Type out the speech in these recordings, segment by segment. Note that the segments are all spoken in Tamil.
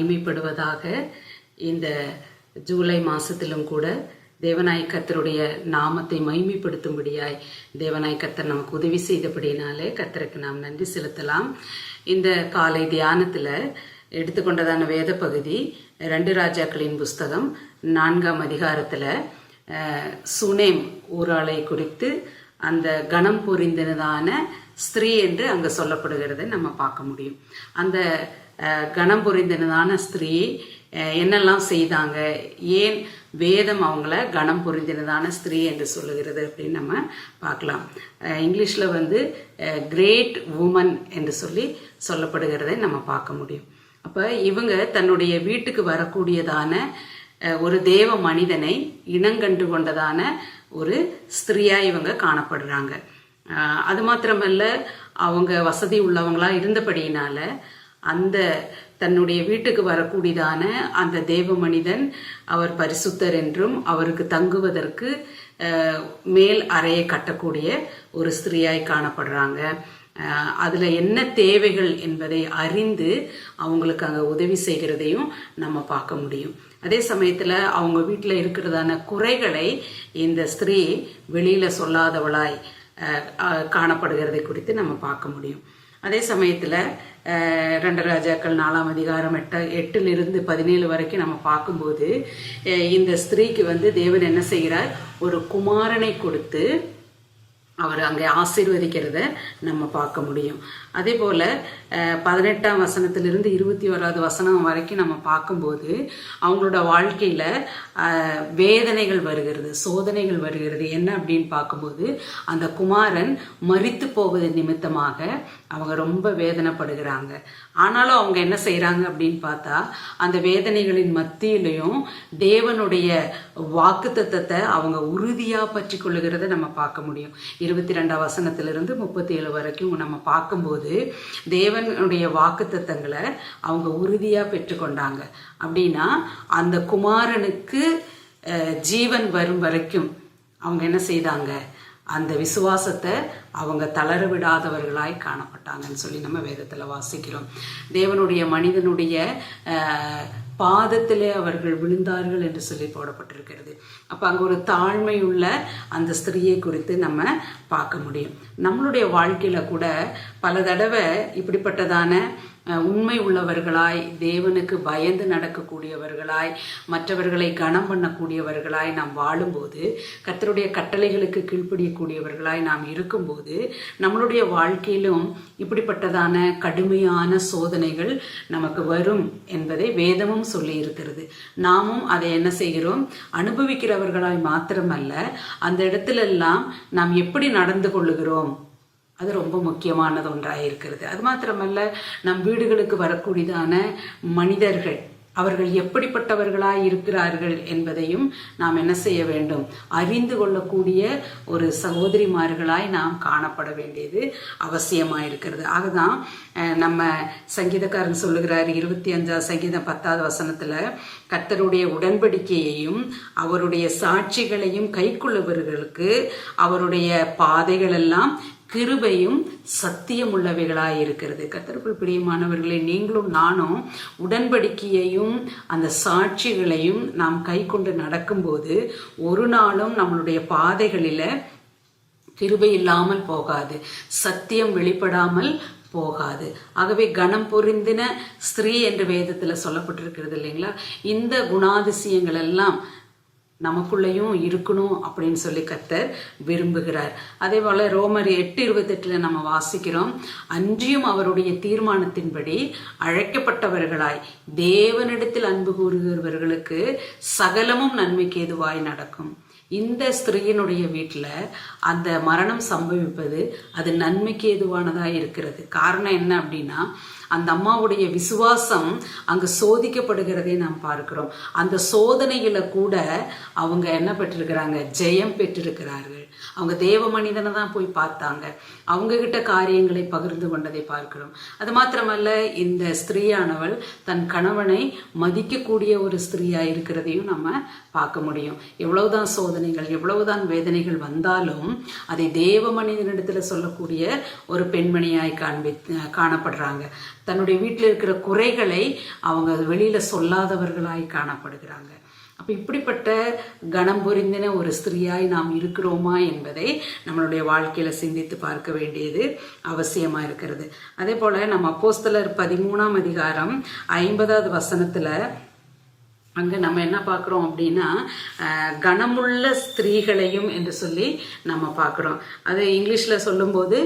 மகிமைப்படுவதாக. இந்த ஜூலை மாதத்திலும் கூட தேவனாய் கர்த்தருடைய நாமத்தை மகிமைப்படுத்தும்படியாய் தேவனாய் கர்த்தர் நமக்கு உதவி செய்தபடினாலே கர்த்தருக்கு நாம் நன்றி செலுத்தலாம். இந்த காலை தியானத்தில் எடுத்துக்கொண்டதான வேத பகுதி 2 ராஜாக்களின் புஸ்தகம் 4ஆம் அதிகாரத்தில் சுனேம் ஊராளை குறித்து அந்த கணம் பொரிந்ததான ஸ்திரீ என்று அங்கே சொல்லப்படுகிறது நம்ம பார்க்க முடியும். அந்த கணம் பொரிந்ததான ஸ்திரீ என்னெல்லாம் செய்தாங்க, ஏன் வேதம் அவங்கள கணம் பொரிந்ததான ஸ்திரீ என்று சொல்லுகிறது அப்படின்னு நம்ம பார்க்கலாம். இங்கிலீஷில் கிரேட் உமன் என்று சொல்லப்படுகிறதை நம்ம பார்க்க முடியும். அப்போ இவங்க தன்னுடைய வீட்டுக்கு வரக்கூடியதான ஒரு தேவ மனிதனை இனங்கண்டு கொண்டதான ஒரு ஸ்திரீயா இவங்க காணப்படுறாங்க. அது மாத்திரமல்ல, அவங்க வசதி உள்ளவங்களா இருந்தபடியினால அந்த தன்னுடைய வீட்டுக்கு வரக்கூடியதான அந்த தேவ மனிதன் அவர் பரிசுத்தர் என்றும் அவருக்கு தங்குவதற்கு மேல் அறையை கட்டக்கூடிய ஒரு ஸ்திரீயாய் காணப்படுறாங்க. அதில் என்ன தேவைகள் என்பதை அறிந்து அவங்களுக்கு அங்கே உதவி செய்கிறதையும் நம்ம பார்க்க முடியும். அதே சமயத்தில் அவங்க வீட்டில் இருக்கிறதான குறைகளை இந்த ஸ்திரீ வெளியில் சொல்லாதவளாய் காணப்படுகிறதை குறித்து நம்ம பார்க்க முடியும். அதே சமயத்தில் 2 ராஜாக்கள் 4ஆம் அதிகாரம் 8லிருந்து 17 வரைக்கும் நம்ம பார்க்கும்போது இந்த ஸ்திரீக்கு தேவன் என்ன செய்கிறார், ஒரு குமாரனை கொடுத்து அவர் அங்கே ஆசீர்வதிக்கிறத நம்ம பார்க்க முடியும். அதே போல் 18ஆம் வசனத்திலிருந்து 21வது வசனம் வரைக்கும் நம்ம பார்க்கும்போது அவங்களோட வாழ்க்கையில் வேதனைகள் வருகிறது, சோதனைகள் வருகிறது. என்ன அப்படின்னு பார்க்கும்போது அந்த குமாரன் மரித்து போவது நிமித்தமாக அவங்க ரொம்ப வேதனைப்படுகிறாங்க. ஆனாலும் அவங்க என்ன செய்கிறாங்க அப்படின்னு பார்த்தா அந்த வேதனைகளின் மத்தியிலையும் தேவனுடைய வாக்குத்தத்தத்தை அவங்க உறுதியாக பற்றி கொள்ளுகிறத நம்ம பார்க்க முடியும். 22ஆம் வசனத்திலிருந்து 37 வரைக்கும் நம்ம பார்க்கும்போது தேவனுடைய வாக்குத்தத்தங்களை அவங்க உறுதியாக பெற்றுக்கொண்டாங்க. அப்படின்னா அந்த குமாரனுக்கு ஜீவன் வரும் வரைக்கும் அவங்க என்ன செய்தாங்க, அந்த விசுவாசத்தை அவங்க தளர விடாதவர்களாய் காணப்பட்டாங்கன்னு நம்ம வேதத்தில் வாசிக்கிறோம். தேவனுடைய மனிதனுடைய பாதத்திலே அவர்கள் விழுந்தார்கள் என்று போடப்பட்டிருக்கிறது. அப்போ அங்கே ஒரு தாழ்மை உள்ள அந்த ஸ்திரீயை குறித்து நம்ம பார்க்க முடியும். நம்மளுடைய வாழ்க்கையில் கூட பல தடவை இப்படிப்பட்டதான உண்மை உள்ளவர்களாய், தேவனுக்கு பயந்து நடக்கக்கூடியவர்களாய், மற்றவர்களை கனம் பண்ணக்கூடியவர்களாய் நாம் வாழும்போது, கர்த்தருடைய கட்டளைகளுக்கு கீழ்ப்படியக்கூடியவர்களாய் நாம் இருக்கும்போது நம்மளுடைய வாழ்க்கையிலும் இப்படிப்பட்டதான கடுமையான சோதனைகள் நமக்கு வரும் என்பதை வேதமும் சொல்லி இருக்கிறது. நாமும் அதை என்ன செய்கிறோம், அனுபவிக்கிறவர்களாய் மாத்திரமல்ல, அந்த இடத்திலெல்லாம் நாம் எப்படி நடந்து கொள்ளுகிறோம் அது ரொம்ப முக்கியமானது ஒன்றாக இருக்கிறது. அது மாத்திரமல்ல, நம் வீடுகளுக்கு வரக்கூடியதான மனிதர்கள் அவர்கள் எப்படிப்பட்டவர்களாய் இருக்கிறார்கள் என்பதையும் நாம் என்ன செய்ய வேண்டும், அறிந்து கொள்ளக்கூடிய ஒரு சகோதரிமார்களாய் நாம் காணப்பட வேண்டியது அவசியமாக இருக்கிறது. ஆகதான் நம்ம சங்கீதக்காரன் சொல்லுகிறார் 25ஆம் சங்கீதம் 10வது வசனத்தில், கர்த்தருடைய உடன்படிக்கையையும் அவருடைய சாட்சிகளையும் கைக்கொள்ளுபவர்களுக்கு அவருடைய பாதைகள் எல்லாம் கிருபையும் சத்தியம் உள்ளவைகளாய் இருக்கிறது. கர்த்தருக்குள் பிரியமானவர்களே, நீங்களும் நானும் உடன்படிக்கையையும் அந்த சாட்சிகளையும் நாம் கை கொண்டு நடக்கும்போது ஒரு நாளும் நம்மளுடைய பாதைகளில் கிருபை இல்லாமல் போகாது, சத்தியம் வெளிப்படாமல் போகாது. ஆகவே கணம் பொருந்தின ஸ்திரீ என்று வேதத்தில் சொல்லப்பட்டிருக்கிறது இல்லைங்களா. இந்த குணாதிசயங்கள் எல்லாம் நமக்குள்ளேயும் இருக்கணும் அப்படின்னு கர்த்தர் விரும்புகிறார். அதே போல் ரோமர் 8:28 நம்ம வாசிக்கிறோம், அன்றியும் அவருடைய தீர்மானத்தின்படி அழைக்கப்பட்டவர்களாய் தேவனிடத்தில் அன்பு கூறுகிறவர்களுக்கு சகலமும் நன்மைக்கு ஏதுவாய் நடக்கும். இந்த ஸ்திரீயினுடைய வீட்டில் அந்த மரணம் சம்பவிப்பது அது நன்மைக்கு ஏதுவானதாக இருக்கிறது. காரணம் என்ன அப்படின்னா, அந்த அம்மாவுடைய விசுவாசம் அங்கு சோதிக்கப்படுகிறதை நாம் பார்க்கிறோம். அந்த சோதனைகளை கூட அவங்க என்ன பெற்றிருக்கிறாங்க, ஜெயம் பெற்றிருக்கிறார்கள். அவங்க தேவ மனிதனை தான் போய் பார்த்தாங்க, அவங்க கிட்ட காரியங்களை பகிர்ந்து கொண்டதை பார்க்கிறோம். அது மாத்திரமல்ல, இந்த ஸ்திரீயானவள் தன் கணவனை மதிக்கக்கூடிய ஒரு ஸ்திரீயா இருக்கிறதையும் நம்ம பார்க்க முடியும். எவ்வளவுதான் சோதனைகள், எவ்வளவுதான் வேதனைகள் வந்தாலும் அதை தேவ மனிதனிடத்துல சொல்லக்கூடிய ஒரு பெண்மணியாய் காணப்படுறாங்க. தன்னுடைய வீட்டில் இருக்கிற குறைகளை அவங்க வெளியில் சொல்லாதவர்களாய் காணப்படுகிறாங்க. அப்போ இப்படிப்பட்ட கணம் பொருந்தின ஒரு ஸ்திரீயாய் நாம் இருக்கிறோமா என்பதை நம்மளுடைய வாழ்க்கையில் சிந்தித்து பார்க்க வேண்டியது அவசியமாக இருக்கிறது. அதே போல் நம்ம அப்போஸ்தலர் 13ஆம் அதிகாரம் 50வது வசனத்தில் அங்கே நம்ம என்ன பார்க்குறோம் அப்படின்னா, கனமுள்ள ஸ்திரீகளையும் என்று சொல்லி நம்ம பார்க்குறோம். அது இங்கிலீஷில் சொல்லும்போது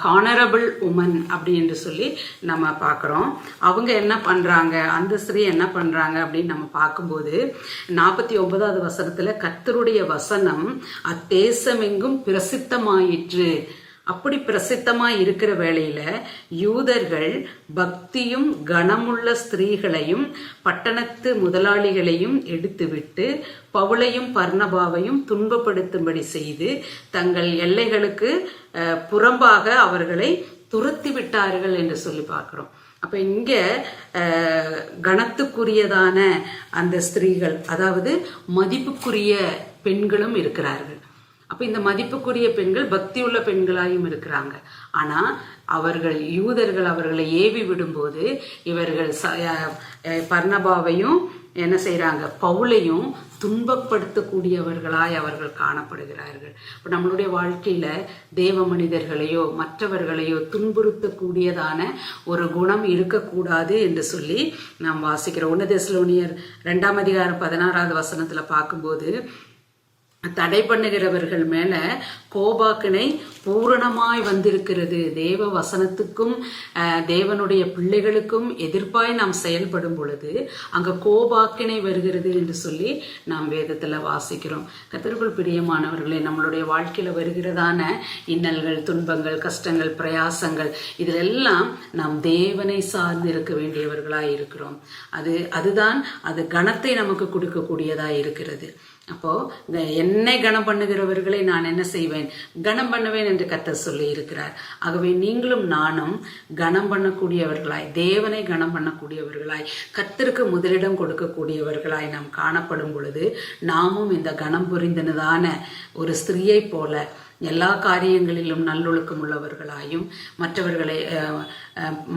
ஹானரபிள் உமன் அப்படி என்று சொல்லி நம்ம பார்க்குறோம். அவங்க என்ன பண்ணுறாங்க, அந்த ஸ்திரீ என்ன பண்ணுறாங்க அப்படின்னு நம்ம பார்க்கும்போது 49வது வசனத்தில் கர்த்தருடைய வசனம் அத்தேசமெங்கும் பிரசித்தமாயிற்று. அப்படி பிரசித்தமாக இருக்கிற வேளையில் யூதர்கள் பக்தியும் கனமுள்ள ஸ்திரீகளையும் பட்டணத்து முதலாளிகளையும் எடுத்துவிட்டு பவுலையும் பர்னபாவையும் துன்பப்படுத்தும்படி செய்து தங்கள் எல்லைகளுக்கு புறம்பாக அவர்களை துரத்தி விட்டார்கள் என்று சொல்லி பார்க்குறோம். அப்போ இங்கே கனத்துக்குரியதான அந்த ஸ்திரீகள், அதாவது மதிப்புக்குரிய பெண்களும் இருக்கிறார்கள். அப்போ இந்த மதிப்புக்குரிய பெண்கள் பக்தியுள்ள பெண்களாயும் இருக்கிறாங்க. ஆனால் அவர்கள் யூதர்கள் அவர்களை ஏவி விடும்போது இவர்கள் பர்னபாவையும் என்ன செய்கிறாங்க, பவுலையும் துன்பப்படுத்தக்கூடியவர்களாய் அவர்கள் காணப்படுகிறார்கள். இப்போ நம்மளுடைய வாழ்க்கையில் தேவ மனிதர்களையோ மற்றவர்களையோ துன்புறுத்தக்கூடியதான ஒரு குணம் இருக்கக்கூடாது என்று சொல்லி நாம் வாசிக்கிறோம். 1 தெசலோனியர் 2ஆம் அதிகாரம் 16வது வசனத்தில் பார்க்கும்போது, தடை பண்ணுகிறவர்கள் மேல கோபாக்கினை பூரணமாய் வந்திருக்கிறது. தேவ வசனத்துக்கும் தேவனுடைய பிள்ளைகளுக்கும் எதிர்ப்பாய் நாம் செயல்படும் பொழுது அங்க கோபாக்கினை வருகிறது என்று சொல்லி நாம் வேதத்துல வாசிக்கிறோம். கர்த்தருக்குள் பிரியமானவர்களே, நம்மளுடைய வாழ்க்கையில வருகிறதான இன்னல்கள், துன்பங்கள், கஷ்டங்கள், பிரயாசங்கள், இதிலெல்லாம் நாம் தேவனை சார்ந்து இருக்க வேண்டியவர்களாய் இருக்கிறோம். அதுதான் அது கனத்தை நமக்கு கொடுக்கக்கூடியதாய் இருக்கிறது. அப்போ என்னை கனம் பண்ணுகிறவர்களை நான் என்ன செய்வேன், கனம் பண்ணுவேன் என்று கர்த்தர் சொல்லி இருக்கிறார். ஆகவே நீங்களும் நானும் கனம் பண்ணக்கூடியவர்களாய், தேவனை கனம் பண்ணக்கூடியவர்களாய், கர்த்தருக்கு முதலிடம் கொடுக்கக்கூடியவர்களாய் நாம் காணப்படும் பொழுது நாமும் இந்த கனம் புரிந்தனதான ஒரு ஸ்திரீயை போல எல்லா காரியங்களிலும் நல்லொழுக்கம் உள்ளவர்களாயும் மற்றவர்களை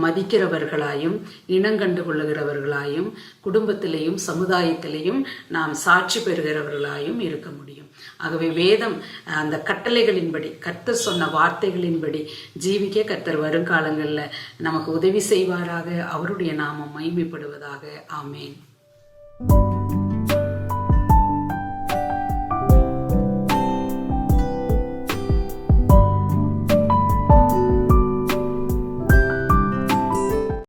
மதிக்கிறவர்களாயும் இனங்கண்டு கொள்ளுகிறவர்களாயும் குடும்பத்திலேயும் சமுதாயத்திலேயும் நாம் சாட்சி பெறுகிறவர்களாயும் இருக்க முடியும். ஆகவே வேதம் அந்த கட்டளைகளின்படி, கர்த்தர் சொன்ன வார்த்தைகளின்படி ஜீவிக்க கர்த்தர் வருங்காலங்களில் நமக்கு உதவி செய்வாராக. அவருடைய நாமம் மகிமைப்படுவதாக. ஆமேன்.